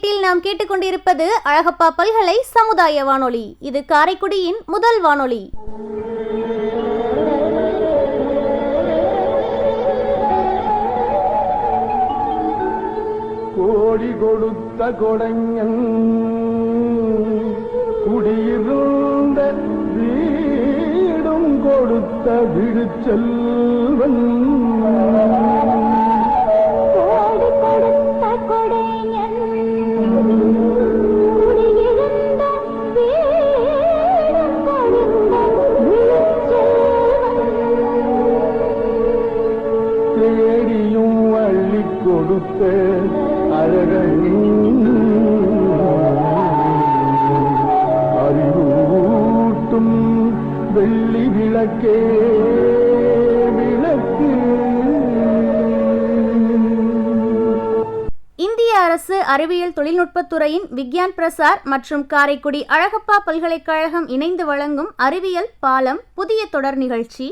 வீட்டில் நாம் கேட்டுக்கொண்டிருப்பது அழகப்பா பல்கலை சமுதாய வானொலி. இது காரைக்குடியின் முதல் வானொலி. கோடி கொடுத்த கொடைஞன் குடியிருந்த வீடும் கொடுத்த விடுச்செல்வன் தேடியும் அள்ளி கொடுத்த அழகன் அறிவூட்டும் வெள்ளி விளக்கே விளக்கு. இந்திய அரசு அறிவியல் தொழில்நுட்பத்துறையின் விக்யான் பிரசார் மற்றும் காரைக்குடி அழகப்பா பல்கலைக்கழகம் இணைந்து வழங்கும் அறிவியல் பாலம் புதிய தொடர் நிகழ்ச்சி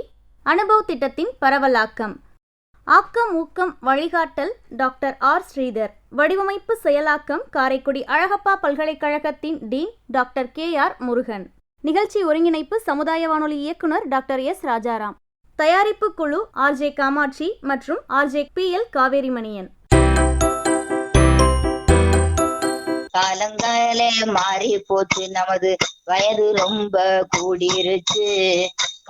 அனுபவ் திட்டத்தின் பரவலாக்கம். ஆக்கம் ஊக்கம் வழிகாட்டல் டாக்டர் ஆர் ஸ்ரீதர். வடிவமைப்பு செயலாக்கம் காரைக்குடி அழகப்பா பல்கலைக்கழகத்தின் டீன் டாக்டர் KR முருகன். நிகழ்ச்சி ஒருங்கிணைப்பு சமுதாய வானொலி இயக்குனர் டாக்டர் S ராஜாராம். தயாரிப்பு குழு RJ காமாட்சி மற்றும் RJ PL காவேரிமணியன். காலங்காலே மாறி போச்சு, நமது வயது ரொம்ப கூடிருச்சு.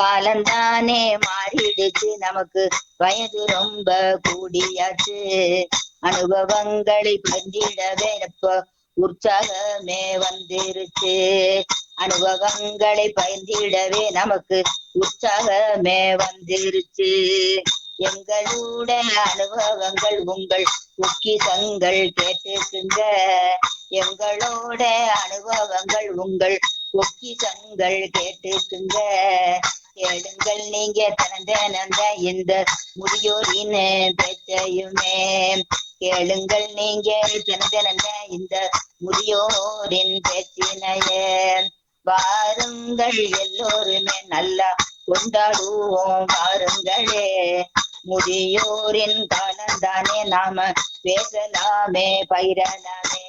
காலந்தானே மாறிடுச்சு, நமக்கு வயது ரொம்ப கூடியாச்சு. அனுபவங்களை பகிர்ந்திடவே இப்ப உற்சாகமே வந்துருச்சு. அனுபவங்களை பகிர்ந்திடவே நமக்கு உற்சாகமே வந்துருச்சு. எங்களுடைய அனுபவங்கள் உங்கள் பொக்கிஷங்கள் கேட்டுக்குங்க. எங்களோட அனுபவங்கள் உங்கள் பொக்கிஷங்கள் கேட்டுக்குங்க. கேளுங்கள் நீங்க தினந்த இந்த முதியோரின் பேச்சையுமே. கேளுங்கள் நீங்க தினந்த இந்த முதியோரின் பேச்சினையே. வாருங்கள் எல்லோருமே நல்லா கொண்டாடுவோம் வாருங்களே. முதியோரின் காலந்தானே நாம பேசலாமே பயிரலாமே.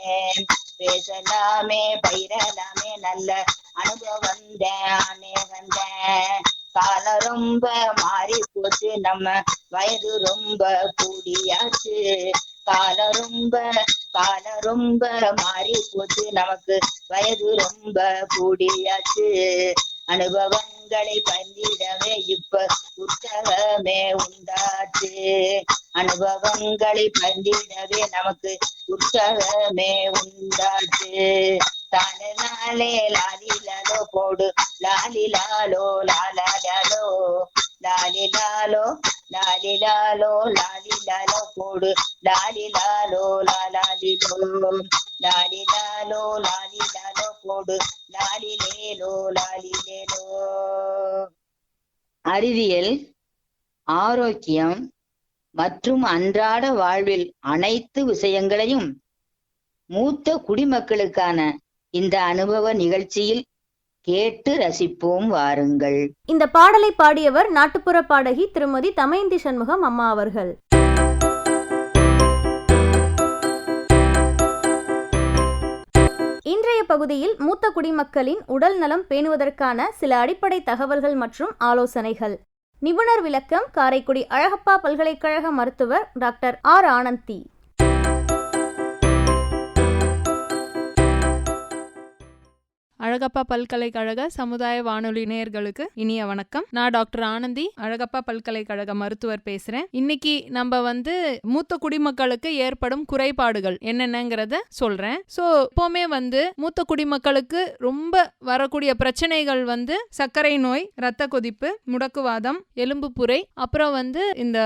பேசலாமே பயிரலாமே நல்ல அனுபவம் தானே வந்த. காலம் ரொம்ப மாறி போச்சு, நம்ம வயது ரொம்ப கூடியாச்சு. காலம் ரொம்ப மாறி போச்சு, நமக்கு வயது ரொம்ப கூடியாச்சு. அனுபவங்களை பகிர்ந்திடவே இப்ப உற்சாகமே உண்டாச்சு. அனுபவங்களை பகிர்ந்திடவே நமக்கு உற்சாகமே உண்டாச்சு. தானே லாலிலாலோ போடு லாலிலாலோ லாலாலோ லாலிலாலோ லாலிலாலோ லாலிலாலோ போடு லாலிலாலோ லாலாலிலோ லாலிலாலோ லாலிலாலோ போடு லாலிலேலோ லாலிலேலோ. அறிவியல், ஆரோக்கியம் மற்றும் அன்றாட வாழ்வில் அனைத்து விஷயங்களையும் மூத்த குடிமக்களுக்கான இந்த அனுபவ நிகழ்ச்சியில் கேட்டு ரசிப்போம் வாருங்கள். இந்த பாடலை பாடியவர் நாட்டுப்புற பாடகி திருமதி தமயந்தி சண்முகம் அம்மா அவர்கள். இன்றைய பகுதியில் மூத்த குடிமக்களின் உடல் நலம் பேணுவதற்கான சில அடிப்படை தகவல்கள் மற்றும் ஆலோசனைகள். நிபுணர் விளக்கம் காரைக்குடி அழகப்பா பல்கலைக்கழக மருத்துவர் டாக்டர் R ஆனந்தி. அழகப்பா பல்கலைக்கழக சமுதாய வானொலி நேயர்களுக்கு இனிய வணக்கம். நான் டாக்டர் ஆனந்தி, அழகப்பா பல்கலைக்கழக மருத்துவர் பேசுறேன். இன்னைக்கு நம்ம மூத்த குடிமக்களுக்கு ஏற்படும் குறைபாடுகள் என்னென்னங்கிறத சொல்றேன். ஸோ எப்பவுமே மூத்த குடிமக்களுக்கு ரொம்ப வரக்கூடிய பிரச்சனைகள் சர்க்கரை நோய், இரத்த கொதிப்பு, முடக்குவாதம், எலும்பு புரை, அப்புறம் இந்த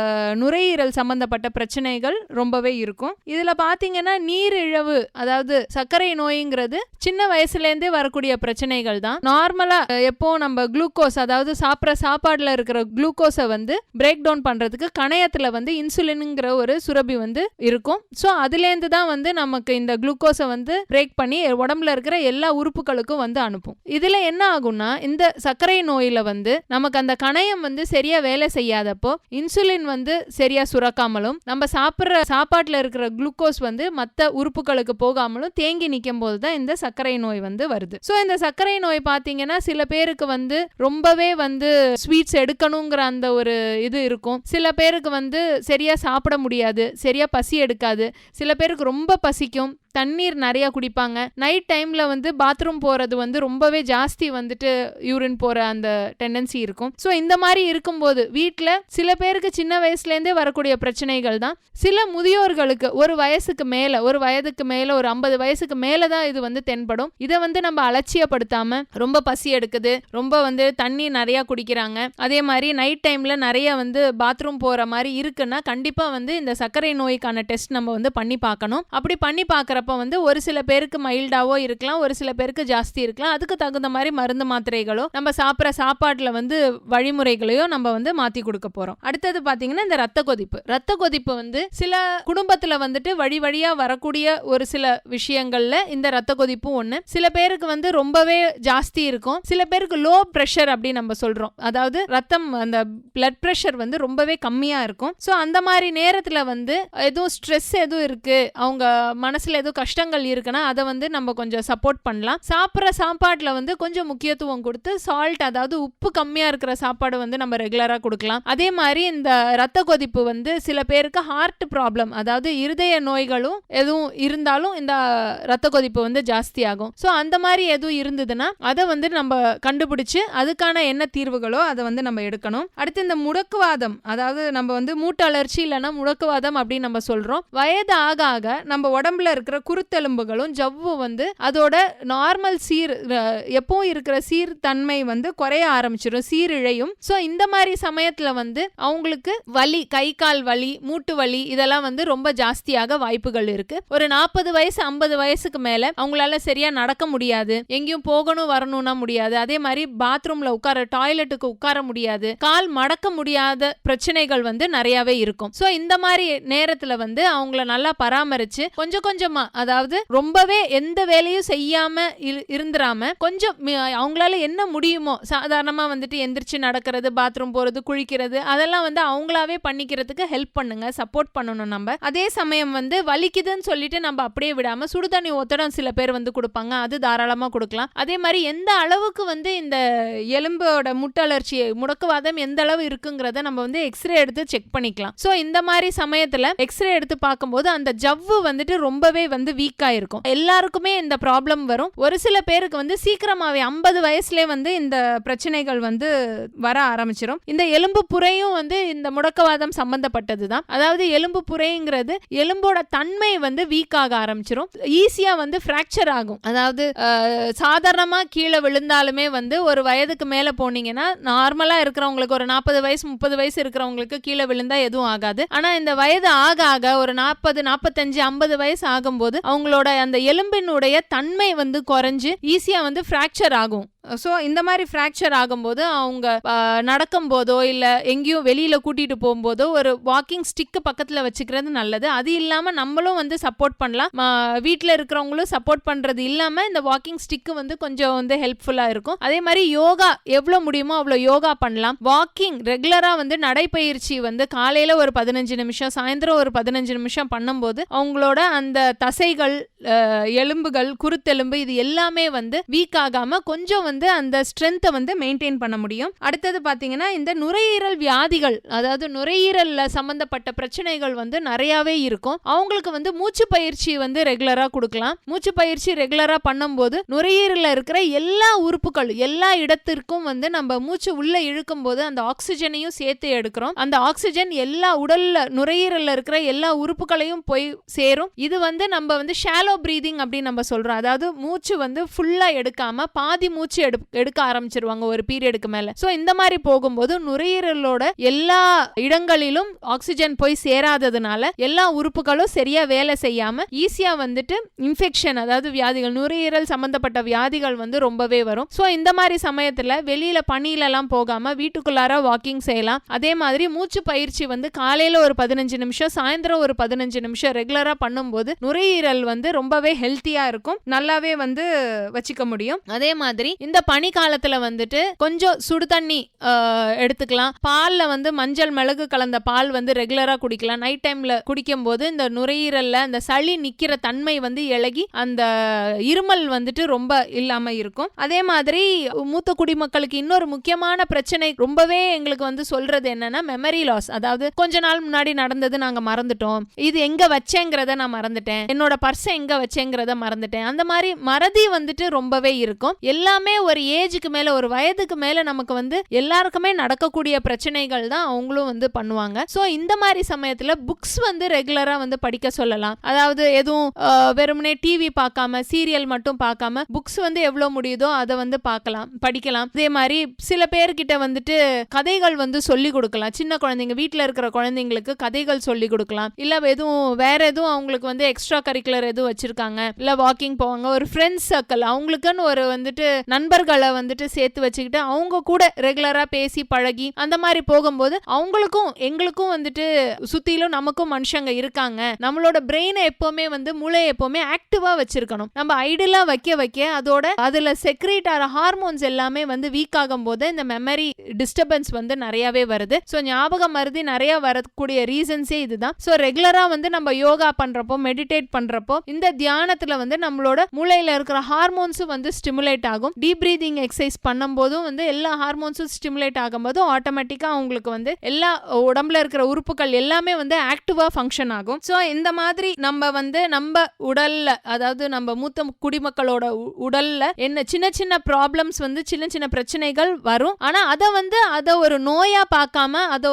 நுரையீரல் சம்பந்தப்பட்ட பிரச்சனைகள் ரொம்பவே இருக்கும். இதுல பாத்தீங்கன்னா நீரிழவு, அதாவது சர்க்கரை நோய்ங்கிறது சின்ன வயசுல இருந்தே வரக்கூடிய வரக்கூடிய பிரச்சனைகள் தான். நார்மலா எப்போ நம்ம குளுக்கோஸ், அதாவது சாப்பிட்ற சாப்பாடுல இருக்கிற குளுக்கோஸை வந்து பிரேக் டவுன் பண்றதுக்கு கணையத்துல வந்து இன்சுலின்ங்கிற ஒரு சுரபி வந்து இருக்கும். ஸோ அதுலேருந்து தான் வந்து நமக்கு இந்த குளுக்கோஸை வந்து பிரேக் பண்ணி உடம்புல இருக்கிற எல்லா உறுப்புகளுக்கும் வந்து அனுப்பும். இதுல என்ன ஆகும்னா, இந்த சர்க்கரை நோயில வந்து நமக்கு அந்த கணையம் வந்து சரியா வேலை செய்யாதப்போ இன்சுலின் வந்து சரியா சுரக்காமலும், நம்ம சாப்பிட்ற சாப்பாட்டுல இருக்கிற குளுக்கோஸ் வந்து மற்ற உறுப்புகளுக்கு போகாமலும் தேங்கி நிற்கும் போது தான் இந்த சர்க்கரை நோய் வந்து வருது. ஸோ இந்த சர்க்கரை நோய் பார்த்தீங்கன்னா சில பேருக்கு வந்து ரொம்பவே வந்து ஸ்வீட்ஸ் எடுக்கணுங்கிற அந்த ஒரு இது இருக்கும். சில பேருக்கு வந்து சரியா சாப்பிட முடியாது, சரியா பசி எடுக்காது. சில பேருக்கு ரொம்ப பசிக்கும், தண்ணீர் நிறைய குடிப்பாங்க. நைட் டைம்ல வந்து பாத்ரூம் போறது வந்து ரொம்பவே ஜாஸ்தி வந்துட்டு யூரின் போற அந்த டெண்டன்சி இருக்கும். ஸோ இந்த மாதிரி இருக்கும்போது வீட்டில் சில பேருக்கு சின்ன வயசுலேருந்தே வரக்கூடிய பிரச்சனைகள் தான். சில முதியோர்களுக்கு ஒரு வயதுக்கு மேலே ஒரு 50 வயசுக்கு மேலே தான் இது வந்து தென்படும். இதை வந்து நம்ம அலட்சியப்படுத்தாம, ரொம்ப பசி எடுக்குது, ரொம்ப வந்து தண்ணி நிறையா குடிக்கிறாங்க, அதே மாதிரி நைட் டைம்ல நிறைய வந்து பாத்ரூம் போற மாதிரி இருக்குன்னா கண்டிப்பாக வந்து இந்த சர்க்கரை நோய்க்கான டெஸ்ட் நம்ம வந்து பண்ணி பார்க்கணும். அப்படி பண்ணி பார்க்குறப்ப வந்து ஒரு சில பேருக்கு மைல்டாவோ இருக்கலாம், ஒரு சில பேருக்கு ஜாஸ்தி இருக்கலாம். அதுக்கு தகுந்த மாதிரி மருந்து மாத்திரைகளோ நம்ம சாப்பிட்ற சாப்பாட்டில் வந்து வழிமுறைகளையோ நம்ம வந்து மாற்றி கொடுக்க போகிறோம். அடுத்தது பார்த்தீங்கன்னா இந்த ரத்த கொதிப்பு வந்து சில குடும்பத்தில் வந்துட்டு வழியா வரக்கூடிய ஒரு சில விஷயங்கள்ல இந்த ரத்த கொதிப்பு ஒன்று. சில பேருக்கு வந்து ரொம்பவே ஜாஸ்தி இருக்கும், சில பேருக்கு லோ ப்ரெஷர் அப்படி நம்ம சொல்கிறோம். அதாவது ரத்தம், அந்த பிளட் ப்ரெஷர் வந்து ரொம்பவே கம்மியாக இருக்கும். ஸோ அந்த மாதிரி நேரத்தில் வந்து எதுவும் ஸ்ட்ரெஸ் எதுவும் இருக்குது, அவங்க மனசில் எதுவும் கஷ்டங்கள் இருக்குன்னா அதை வந்து நம்ம கொஞ்சம் சப்போர்ட் பண்ணலாம். சாப்பிட்ற சாப்பாட்டில் வந்து கொஞ்சம் முக்கியத்துவம் கொடுத்து சால்ட், அதாவது உப்பு கம்மியாக இருக்கிற சாப்பாடு வந்து நம்ம ரெகுலராக கொடுக்கலாம். அதே மாதிரி இந்த ரத்த கொதிப்பு வந்து சில பேருக்கு ஹார்ட் ப்ராப்ளம், அதாவது இருதய நோய்களும் எதுவும் இருந்தாலும் இந்த ரத்த கொதிப்பு வந்து ஜாஸ்தி ஆகும். ஸோ அந்த மாதிரி எதுவும் இருந்ததுன்னா அதை வந்து நம்ம கண்டுபிடிச்சு அதுக்கான என்ன தீர்வுகளோ அதை வந்து நம்ம எடுக்கணும். அடுத்து இந்த முடக்குவாதம், அதாவது நம்ம வந்து மூட்டு அலர்ச்சி இல்லைன்னா முடக்குவாதம் அப்படின்னு நம்ம சொல்றோம். வயது ஆக ஆக நம்ம உடம்புல இருக்கிற குருத்தெலும்புகளும் ஜவ்வு வந்து அதோட நார்மல் எப்பவும் இருக்கிற சீர்தன்மை வந்து குறைய ஆரம்பிச்சிடும், சீரிழையும். ஸோ இந்த மாதிரி சமயத்துல வந்து அவங்களுக்கு வலி, கை கால் வலி, மூட்டு வலி இதெல்லாம் வந்து ரொம்ப ஜாஸ்தியாக வாய்ப்புகள் இருக்கு. ஒரு 40 வயசு 50 வயசுக்கு மேல அவங்களால சரியா நடக்க முடியாது, எங்கேயும் போகணும் வரணும்னா முடியாது, அதே மாதிரி பாத்ரூம்ல டாய்லெட்டுக்கு உட்கார முடியாது, கால் மடக்க முடியாத பிரச்சனைகள் வந்து நிறையவே இருக்கும். ஸோ இந்த மாதிரி நேரத்துல வந்து அவங்கள நல்லா பராமரிச்சு கொஞ்சம் கொஞ்சமா, அதாவது ரொம்பவே எந்த வேலையும் செய்யாம இருந்துராம கொஞ்சம் அவங்களால என்ன முடியுமோ சாதாரணமா வந்துட்டு எந்திரிச்சு நடக்கிறது, பாத்ரூம் போறது, குளிக்கிறது அதெல்லாம் வந்து அவங்களாவே பண்ணிக்கிறதுக்கு ஹெல்ப் பண்ணுங்க, சப்போர்ட் பண்ணணும் நம்ம. அதே சமயம் வந்து வலிக்குதுன்னு சொல்லிட்டு நம்ம அப்படியே விடாம சுடுதண்ணி ஒத்தடம் சில பேர் வந்து கொடுப்பாங்க, அது தாராளமா கொடுக்கலாம். அதே மாதிரி எந்த அளவுக்கு வந்து இந்த எலும்போட முட்டலர்ச்சி, முடக்குவாதம் எந்த அளவு இருக்குங்கிறத நம்ம வந்து எக்ஸ்ரே எடுத்து செக் பண்ணிக்கலாம். ஸோ இந்த மாதிரி சமயத்துல எக்ஸ்ரே எடுத்து பார்க்கும்போது அந்த ஜவ்வு வந்துட்டு ரொம்பவே வந்து வீக்கா இருக்கும். எல்லாருக்குமே இந்த ப்ராப்ளம் வரும். ஒரு சில பேருக்கு வந்து சீக்கிரமாவே 50 வயசுல வந்து இந்த பிரச்சனைகள் வந்து வர ஆரம்பிச்சிடும். இந்த எலும்பு புரையும் வந்து இந்த முடக்குவாதம் சம்பந்தப்பட்டது தான். அதாவது எலும்பு புரைங்கிறது எலும்போட தன்மை வந்து வீக் ஆக ஆரம்பிச்சிடும், ஈஸியா வந்து ஃப்ராக்சர் ஆகும். அதாவது சாதாரணமா கீழே விழுந்தாலுமே வந்து ஒரு வயதுக்கு மேல போனீங்கன்னா நார்மலா இருக்கிறவங்களுக்கு, ஒரு 40 வயசு 30 வயசு இருக்கிறவங்களுக்கு கீழே விழுந்தா எதுவும் ஆகாது. ஆனா இந்த வயது ஆக ஆக ஒரு 40 45 50 வயசு ஆகும்போது அவங்களோட அந்த எலும்பினுடைய தன்மை வந்து குறைஞ்சு ஈஸியா வந்து ஃப்ராக்சர் ஆகும். ஸோ இந்த மாதிரி ஃப்ராக்சர் ஆகும்போது அவங்க நடக்கும் போதோ இல்லை எங்கேயும் வெளியில் கூட்டிகிட்டு போகும்போதோ ஒரு வாக்கிங் ஸ்டிக்கு பக்கத்தில் வச்சுக்கிறது நல்லது. அது இல்லாமல் நம்மளும் வந்து சப்போர்ட் பண்ணலாம், வீட்டில் இருக்கிறவங்களும் சப்போர்ட் பண்ணுறது இல்லாமல் இந்த வாக்கிங் ஸ்டிக்கு வந்து கொஞ்சம் வந்து ஹெல்ப்ஃபுல்லாக இருக்கும். அதே மாதிரி யோகா எவ்வளோ முடியுமோ அவ்வளோ யோகா பண்ணலாம். வாக்கிங் ரெகுலராக வந்து நடைப்பயிற்சி வந்து காலையில் ஒரு 15 நிமிஷம், சாயந்தரம் ஒரு 15 நிமிஷம் பண்ணும்போது அவங்களோட அந்த தசைகள், எலும்புகள், குருத்தெலும்பு இது எல்லாமே வந்து வீக் ஆகாமல் கொஞ்சம் வந்து அந்த ஸ்ட்ரென்த்தை வந்து மெயின்டைன் பண்ண முடியும். அடுத்தது பார்த்தீங்கன்னா இந்த நுரையீரல் வியாதிகள், அதாவது நுரையீரல்ல சம்பந்தப்பட்ட பிரச்சனைகள் வந்து நிறையாவே இருக்கும். அவங்களுக்கு வந்து மூச்சு பயிற்சி வந்து ரெகுலராக கொடுக்கலாம். மூச்சு பயிற்சி ரெகுலராக பண்ணும்போது நுரையீரல்ல இருக்கிற எல்லா உறுப்புகள், எல்லா இடத்திற்கும் வந்து நம்ம மூச்சு உள்ள இழுக்கும் போது அந்த ஆக்சிஜனையும் சேர்த்து எடுக்கிறோம். அந்த ஆக்சிஜன் எல்லா உடல்ல, நுரையீரல்ல இருக்கிற எல்லா உறுப்புகளையும் போய் சேரும். இது வந்து நம்ம வந்து ஷாலோ பிரீதிங் அப்படின்னு நம்ம சொல்றோம். அதாவது மூச்சு வந்து ஃபுல்லா எடுக்காம பாதி மூச்சு எடுக்க ஆரம்பிச்சிருவாங்க ஒரு பீரியடுக்கு மேல. சோ இந்த மாதிரி போகும்போது நுரையீரலோட எல்லா இடங்களிலும் ஆக்சிஜன் போய் சேராததுனால எல்லா உறுப்புகளும் சரியா வேலை செய்யாம ஈஸியா வந்துட்டு இன்ஃபெக்ஷன், அதாவது வியாதிகள், நுரையீரல் சம்பந்தப்பட்ட வியாதிகள் வந்து ரொம்பவே வரும். சோ இந்த மாதிரி சமயத்துல வெளியில பனியில எல்லாம் போகாம வீட்டுக்குள்ளார வாக்கிங் செய்யலாம். அதே மாதிரி மூச்சு பயிற்சி வந்து காலையில ஒரு 15 நிமிஷம், சாயந்தரம் ஒரு 15 நிமிஷம் ரெகுலரா பண்ணும்போது நுரையீரல் வந்து ரொம்பவே ஹெல்த்தியா இருக்கும், நல்லாவே வந்து வச்சுக்க முடியும். அதே மாதிரி இந்த பனி காலத்துல வந்துட்டு கொஞ்சம் சுடு தண்ணி எடுத்துக்கலாம். பால்ல வந்து மஞ்சள் மிளகு கலந்த பால் வந்து ரெகுலரா குடிக்கலாம். நைட் டைம்ல குடிக்கும் போது இந்த நுரையீரல்ல அந்த சளி நிக்கிற தன்மை வந்து இழகி அந்த இருமல் வந்துட்டு ரொம்ப இல்லாம இருக்கும். அதே மாதிரி மூத்த குடிமக்களுக்கு இன்னொரு முக்கியமான பிரச்சனை ரொம்பவே எங்களுக்கு வந்து சொல்றது என்னன்னா மெமரி லாஸ். அதாவது கொஞ்ச நாள் முன்னாடி நடந்தது நாங்க மறந்துட்டோம், இது எங்க வச்சேங்கிறத நான் மறந்துட்டேன், என்னோட பர்ஸை எங்க வச்சேங்கிறத மறந்துட்டேன். அந்த மாதிரி மறதி வந்துட்டு ரொம்பவே இருக்கும். எல்லாமே ஒரு ஏஜுக்கு மேல, ஒரு வயதுக்கு மேல நமக்கு வந்து எல்லாருக்குமே நடக்கக்கூடிய பிரச்சனைகள் தான் அவங்களும் வந்து பண்ணுவாங்க. சோ இந்த மாதிரி சமயத்துல புக்ஸ் வந்து ரெகுலரா வந்து படிக்க சொல்லலாம். அதாவது எதுவும் வெறுமனே டிவி பார்க்காம, சீரியல் மட்டும் பார்க்காம புக்ஸ் வந்து எவ்வளவு முடியுதோ அதை வந்து பார்க்கலாம், படிக்கலாம். அதே மாதிரி சில பேர்கிட்ட வந்துட்டு கதைகள் வந்து சொல்லி கொடுக்கலாம். சின்ன குழந்தைங்க, வீட்டுல இருக்கிற குழந்தைங்களுக்கு கதைகள் சொல்லி கொடுக்கலாம். இல்ல வேற எதுவும் அவங்களுக்கு வந்து எக்ஸ்ட்ரா கரிக்குலர் எதுவும் வச்சிருக்காங்க, இல்ல வாக்கிங் போவாங்க, ஒரு ஃப்ரெண்ட்ஸ் சர்க்கிள், அவங்களுக்குன்னு ஒரு வந்துட்டு நண்பர்களை வந்துட்டு சேர்த்து வச்சுக்கிட்டு அவங்க கூட ரெகுலரா பேசி பழகி அந்த மாதிரி போகும்போது அவங்களுக்கும் எங்களுக்கும் வந்துட்டு சுத்திலும் நமக்கும் மனுஷங்க இருக்காங்க. நம்மளோட பிரெயினை எப்பவுமே வந்து மூளையை எப்பவுமே ஆக்டிவா வச்சிருக்கணும். நம்ம ஐடியலா வைக்க அதோட அதுல செக்ரேட் ஆகிற ஹார்மோன்ஸ் எல்லாமே வந்து வீக் ஆகும் போது இந்த மெமரி டிஸ்டர்பன்ஸ் வந்து நிறையவே வருது. ஸோ ஞாபக மருதி நிறைய வரக்கூடிய ரீசன்ஸே இதுதான். ஸோ ரெகுலரா வந்து நம்ம யோகா பண்றப்போ, மெடிடேட் பண்றப்போ, இந்த தியானத்துல வந்து நம்மளோட மூளையில இருக்கிற ஹார்மோன்ஸும் வந்து ஸ்டிமுலேட் ஆகும். டீப் பிரீதிங் எக்ஸசைஸ் பண்ணும்போதும் வந்து எல்லா ஹார்மோன்ஸும் ஸ்டிமுலேட் ஆகும்போது ஆட்டோமேட்டிக்கா அவங்களுக்கு வந்து எல்லா உடம்புல இருக்கிற உறுப்புகள் எல்லாமே வந்து ஆக்டிவா ஃபங்க்ஷன் ஆகும். ஸோ இந்த மாதிரி நம்ம வந்து நம்ம உடல்ல, அதாவது நம்ம மூத்த குடிமக்களோட உடல்ல என்ன சின்ன சின்ன ப்ராப்ளம்ஸ் வந்து சின்ன சின்ன பிரச்சனைகள் வரும். ஆனா அதை ஒரு நோயா பார்க்காம அதை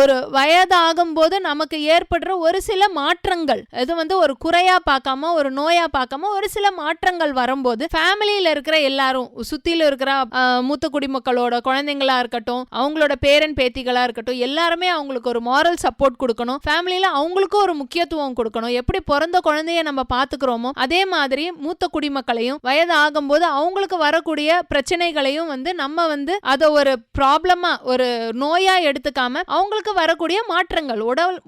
ஒரு வயதாகும் போது நமக்கு ஏற்படுற ஒரு சில மாற்றங்கள், இது வந்து ஒரு குறையா பார்க்காம, ஒரு நோயா பார்க்காம ஒரு சில மாற்றங்கள் வரும்போது ஃபேமிலியில இருக்கிற எல்லாரும், சுத்தில இருக்கிற மூத்த குடிமக்களோட குழந்தைங்களா இருக்கட்டும், அவங்களோட பேரன் பேத்திகளா இருக்கட்டும், எல்லாருமே அவங்களுக்கு ஒரு மாரல் சப்போர்ட் கொடுக்கணும். ஃபேமிலியில அவங்களுக்கும் ஒரு முக்கியத்துவம் கொடுக்கணும். எப்படி பிறந்த குழந்தைய நம்ம பாத்துக்கிறோமோ அதே மாதிரி மூத்த குடிமக்களையும் வயது ஆகும்போது அவங்களுக்கு வரக்கூடிய பிரச்சனைகளையும் வந்து நம்ம வந்து அதை ஒரு ப்ராப்ளமா, ஒரு நோயா எடுத்துக்காம அவங்களுக்கு வரக்கூடிய மாற்றங்கள்,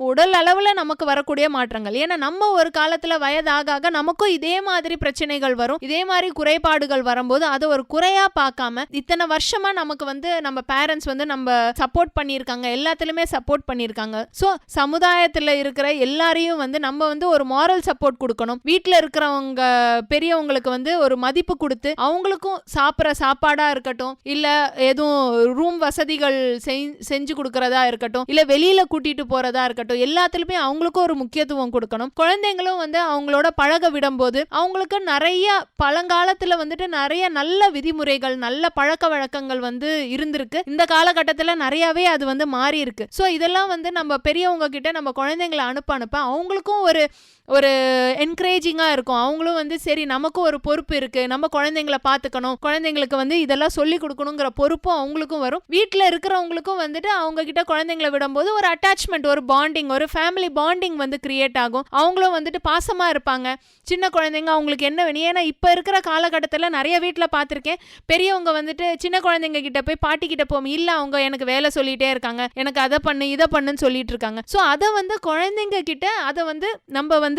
உடல் அளவுல நமக்கு வரக்கூடிய மாற்றங்கள். ஏன்னா நம்ம ஒரு காலத்துல வயதாக நமக்கும் இதே மாதிரி பிரச்சனைகள் வரும், இதே மாதிரி குறைபாடுகள் வரும்போது அதை ஒரு குறையா பார்க்காம இத்தனை வருஷமா நமக்கு வந்து நம்ம பேரண்ட்ஸ் வந்து நம்ம சப்போர்ட் பண்ணியிருக்காங்க, எல்லாத்துலயுமே சப்போர்ட் பண்ணியிருக்காங்க. ஸோ சமுதாயத்துல இருக்கிற எல்லாரையும் வந்து நம்ம வந்து ஒரு மாரல் சப்போர்ட் கொடுக்கணும். வீட்டுல இருக்கிறவங்க பெரியவங்களுக்கு வந்து ஒரு மதிப்பு கொடுத்து அவங்களுக்கும் சாப்பிட்ற சாப்பாடா இருக்கட்டும், இல்ல எதுவும் ரூம் வசதிகள் செஞ்சு கொடுக்கறதா இருக்கட்டும், இல்ல வெளியில கூட்டிட்டு போறதா இருக்கட்டும், எல்லாத்துலயுமே அவங்களுக்கும் ஒரு முக்கியத்துவம் கொடுக்கணும். குழந்தைங்களும் வந்து அவங்களோட பழக விடும்போது அவங்களுக்கு நிறைய பழங்காலத்துல வந்துட்டு நிறைய நல்ல விதிமுறைகள், நல்ல பழக்க வழக்கங்கள் வந்து இருந்திருக்கு. இந்த காலகட்டத்துல நிறையவே அது வந்து மாறி இருக்கு. ஸோ இதெல்லாம் வந்து நம்ம பெரியவங்க கிட்ட நம்ம குழந்தைங்களை அனுப்ப அவங்களுக்கும் ஒரு என்கரேஜிங்கா இருக்கும். அவங்களும் வந்து சரி நமக்கும் ஒரு பொறுப்பு இருக்கு, நம்ம குழந்தைங்களை பார்த்துக்கணும், குழந்தைங்களுக்கு வந்து இதெல்லாம் சொல்லி கொடுக்கணுங்கிற பொறுப்பும் அவங்களுக்கும் வரும். வீட்டில் இருக்கிறவங்களுக்கும் வந்துட்டு அவங்க கிட்ட குழந்தைங்களை விடும்போது ஒரு அட்டாச்மெண்ட், ஒரு பாண்டிங், ஒரு ஃபேமிலி பாண்டிங் வந்து கிரியேட் ஆகும். அவங்களும் வந்துட்டு பாசமா இருப்பாங்க. சின்ன குழந்தைங்க அவங்களுக்கு என்ன வேணும், ஏன்னா இப்போ இருக்கிற காலகட்டத்தில் நிறைய வீட்டில் பார்த்துருக்கேன், பெரியவங்க வந்துட்டு சின்ன குழந்தைங்க கிட்ட போய் பாட்டி கிட்ட போகும், இல்லை அவங்க எனக்கு வேலை சொல்லிட்டே இருக்காங்க, எனக்கு அதை பண்ணு இதை பண்ணுன்னு சொல்லிட்டு இருக்காங்க. ஸோ அதை வந்து குழந்தைங்க கிட்ட அதை வந்து நம்ம வந்து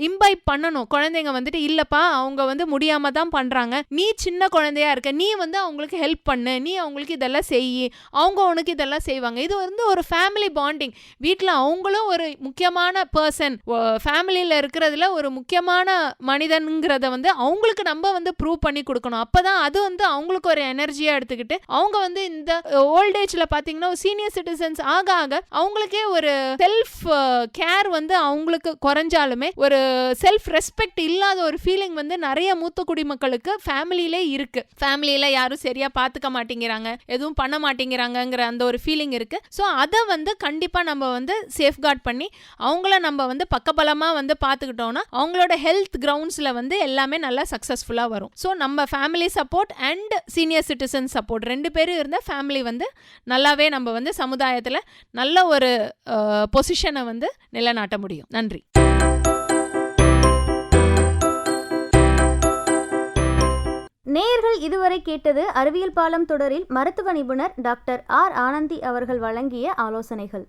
இம்பைப் பண்ணணும். குழந்தைங்க வந்துட்டு இல்லப்பா அவங்க வந்து முடியாம தான் பண்றாங்க, நீ சின்ன குழந்தையா இருக்க, நீ வந்து அவங்களுக்கு ஹெல்ப் பண்ணு, நீ அவங்களுக்கு இதெல்லாம் செய், அவங்க உனக்கு இதெல்லாம் செய்வாங்க. இது வந்து ஒரு ஃபேமிலி பாண்டிங். வீட்டில் அவங்களும் ஒரு முக்கியமான பர்சன், ஃபேமிலியில் இருக்கிறதுல ஒரு முக்கியமான மனிதன்கிறத வந்து அவங்களுக்கு நம்ம வந்து ப்ரூவ் பண்ணி கொடுக்கணும். அப்பதான் அது வந்து அவங்களுக்கு ஒரு எனர்ஜியா எடுத்துக்கிட்டு அவங்க வந்து இந்த ஓல்ட் ஏஜ்ல பாத்தீங்கன்னா சீனியர் சிட்டிசன்ஸ் ஆக அவங்களுக்கே ஒரு செல்ஃப் கேர் வந்து அவங்களுக்கு குறைஞ்சாலுமே ஒரு செல்ஃப் ரெஸ்பெக்ட் இல்லாத ஒரு ஃபீலிங் வந்து நிறைய மூத்த குடிமக்களுக்கு ஃபேமிலியிலே இருக்கு. ஃபேமிலியில யாரும் சரியா பாத்துக்க மாட்டேங்கிறாங்க, எதுவும் பண்ண மாட்டேங்கிறாங்கிற அந்த ஒரு ஃபீலிங் இருக்கு. ஸோ அதை வந்து கண்டிப்பா நம்ம வந்து சேஃப்கார்ட் பண்ணி அவங்கள நம்ம வந்து பக்கபலமா வந்து பாத்துக்கிட்டோம்னா அவங்களோட ஹெல்த் கிரவுண்ட்ஸ்ல வந்து எல்லாமே நல்லா சக்சஸ்ஃபுல்லா வரும். ஸோ நம்ம family family support and senior citizen support 2 பேரும் இருந்தால் ஃபேமிலி வந்து நல்லாவே நம்ம வந்து சமுதாயத்தில் நல்ல ஒரு பொசிஷனை வந்து நிலைநாட்ட முடியும். நன்றி. நேயர்கள் இதுவரை கேட்டது அறிவியல் பாலம் தொடரில் மருத்துவ நிபுணர் டாக்டர் ஆர் ஆனந்தி அவர்கள் வழங்கிய ஆலோசனைகள்.